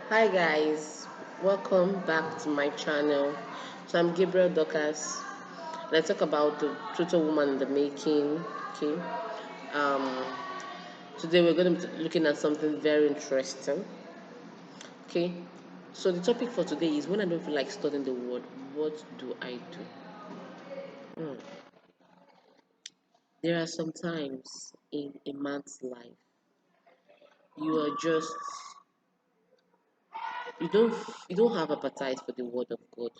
Hi guys, welcome back to my channel. So I'm Gabriel Dorcas and I talk about the total woman in the making. Okay. Um Today we're going to be looking at something very interesting. Okay. So the topic for today is when I don't feel like studying the word, what do I do? Hmm. There are some times in a man's life you are just you don't have appetite for the word of God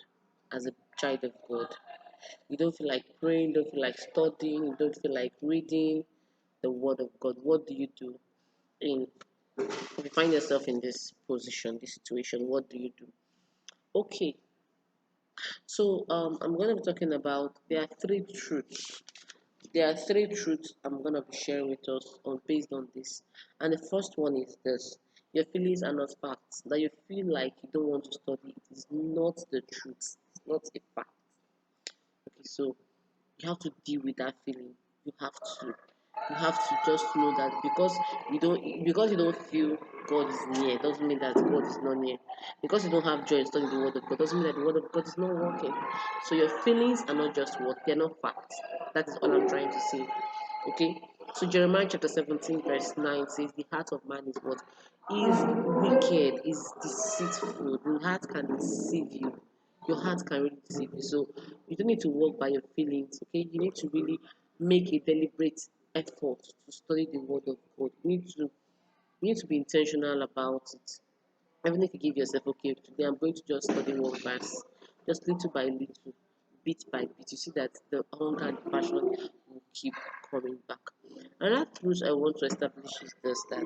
as a child of God. You don't feel like praying, don't feel like studying, you don't feel like reading the word of God. What do you do in if you find yourself in this position, this situation? What do you do? Okay, so I'm gonna be talking about there are three truths. There are three truths I'm gonna be sharing with us on based on this. And the first one is this: your feelings are not facts. That you feel like you don't want to study, it is not the truth. It's not a fact. Okay, so you have to deal with that feeling. You have to. You have to just know that because you don't feel God is near doesn't mean that God is not near. Because you don't have joy in studying the word of God doesn't mean that the word of God is not working. So your feelings are not just what they're not facts. That is all I'm trying to say. Okay. So Jeremiah chapter 17 verse 9 says the heart of man is what? Is wicked, is deceitful. The heart can deceive you. Your heart can really deceive you. So you don't need to walk by your feelings, okay? You need to really make a deliberate effort to study the word of God. You need to be intentional about it. Even if you give yourself, okay, today I'm going to just study one verse, just little by little, bit by bit, you see that the hunger and the passion will keep coming back. Another truth I want to establish is this: that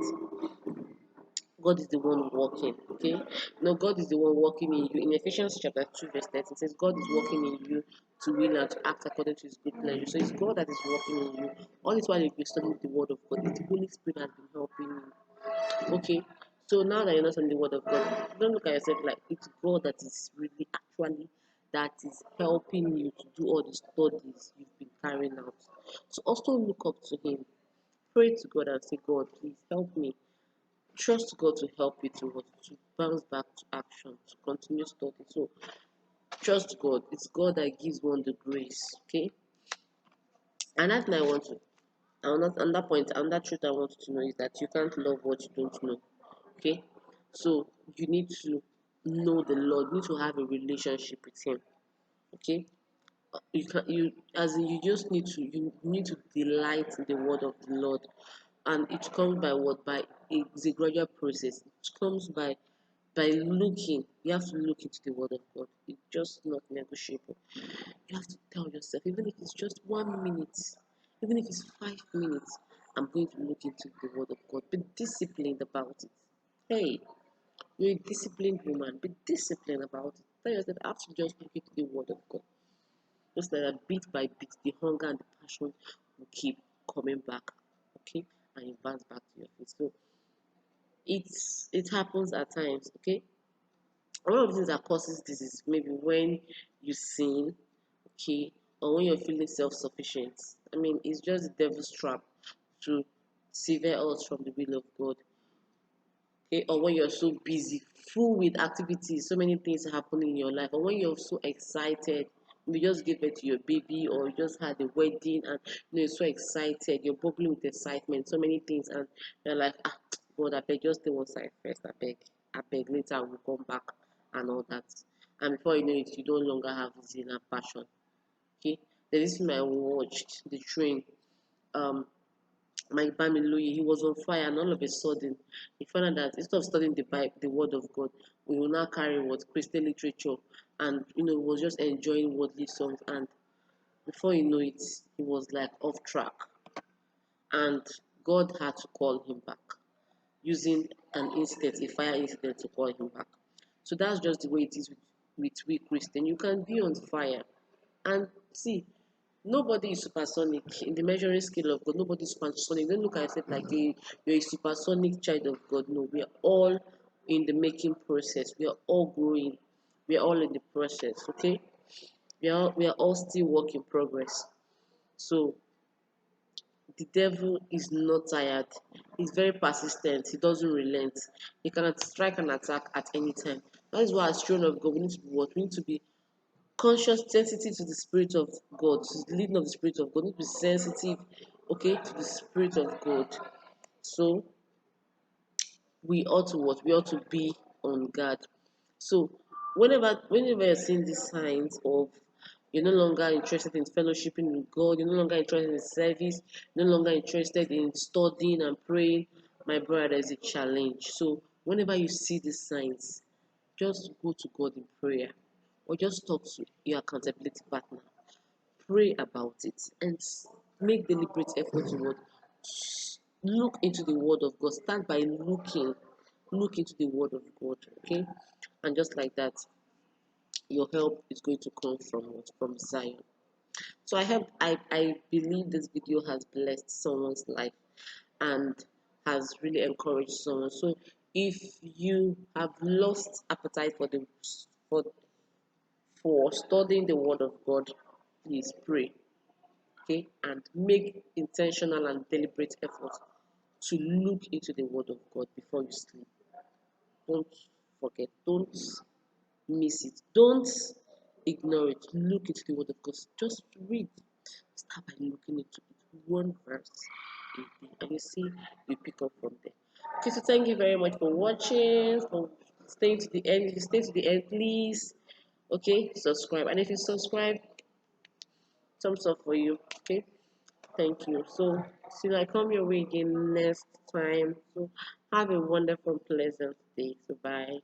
God is the one working. Okay, no, God is the one working in you. In Ephesians chapter 2, verse 13, it says, God is working in you to will and to act according to his good pleasure. So it's God that is working in you. All this while you've been studying the word of God, it's the Holy Spirit has been helping you. Okay, so now that you're not studying the word of God, don't look at yourself like it's God that is really actually that is helping you to do all the studies you've been carrying out. So also look up to him. Pray to God and say, God, please help me. Trust God to help you to bounce back to action, to continue studying. So trust God. It's God that gives one the grace. Okay. And that thing I want to another point, another truth I want you to know is that you can't love what you don't know. Okay. So you need to know the Lord, you need to have a relationship with him. Okay. You just need to delight in the word of the Lord. And it comes by what? By it's a gradual process. It comes by looking. You have to look into the word of God. It's just not negotiable. You have to tell yourself, even if it's just 1 minute, even if it's 5 minutes, I'm going to look into the word of God. Be disciplined about it. Hey, you're a disciplined woman. Be disciplined about it. Tell yourself, I have to just look into the word of God. Just like that, bit by bit, the hunger and the passion will keep coming back. Okay? And you bounce back to your feet. So it happens at times, okay? One of the things that causes this is maybe when you sin, okay, or when you're feeling self-sufficient. I mean, it's just the devil's trap to sever us from the will of God. Okay, or when you're so busy, full with activities, so many things happening in your life, or when you're so excited, you just gave birth to your baby, or you just had a wedding, and you're so excited, you're bubbling with excitement, so many things, and you're like, ah, God, I beg, just stay one side first, I beg, later I will come back, and all that. And before you know it, you no longer have zeal and passion. Okay, there's this film I watched, The Train. Um, Mike Bamiloye, he was on fire, and all of a sudden, he found out that instead of studying the Bible, the Word of God, we will now carry what Christian literature, and he was just enjoying worldly songs, and before you know it, he was like off track, and God had to call him back using an incident, a fire incident, to call him back. So that's just the way it is with we Christian. You can be on fire, and see, nobody is supersonic in the measuring scale of God. Nobody is supersonic. Don't look at it like you're a supersonic child of God. No, we are all in the making process. We are all growing. We are all in the process. Okay, we are all still work in progress. So The devil is not tired. He's very persistent. He doesn't relent. He can strike and attack at any time. That is why as children of God, we need to be what? We need to be conscious, sensitive to the Spirit of God, to the leading of the Spirit of God. We need to be sensitive, okay, to the Spirit of God. So we ought to what? We ought to be on guard. So whenever you're seeing these signs of you're no longer interested in fellowshipping with God, you're no longer interested in service, you're no longer interested in studying and praying, my brother, there's a challenge. So whenever you see these signs, just go to God in prayer or just talk to your accountability partner. Pray about it and make deliberate effort to what? Look into the word of God. Start by look into the word of God, okay? And just like that, your help is going to come from what? From Zion. So I believe this video has blessed someone's life and has really encouraged someone. So if you have lost appetite for for studying the word of God, please pray, okay, and make intentional and deliberate effort to look into the word of God before you sleep. Don't forget, don't miss it, don't ignore it. Look into the word of God. Just read. Start by looking into it. One verse a day. And you see, you pick up from there. Okay, so thank you very much for watching, for staying to the end. If you stay to the end, please, okay, subscribe. And if you subscribe, thumbs up for you. Okay, thank you. So, till I come your way again next time. So, have a wonderful, pleasant day. So, bye.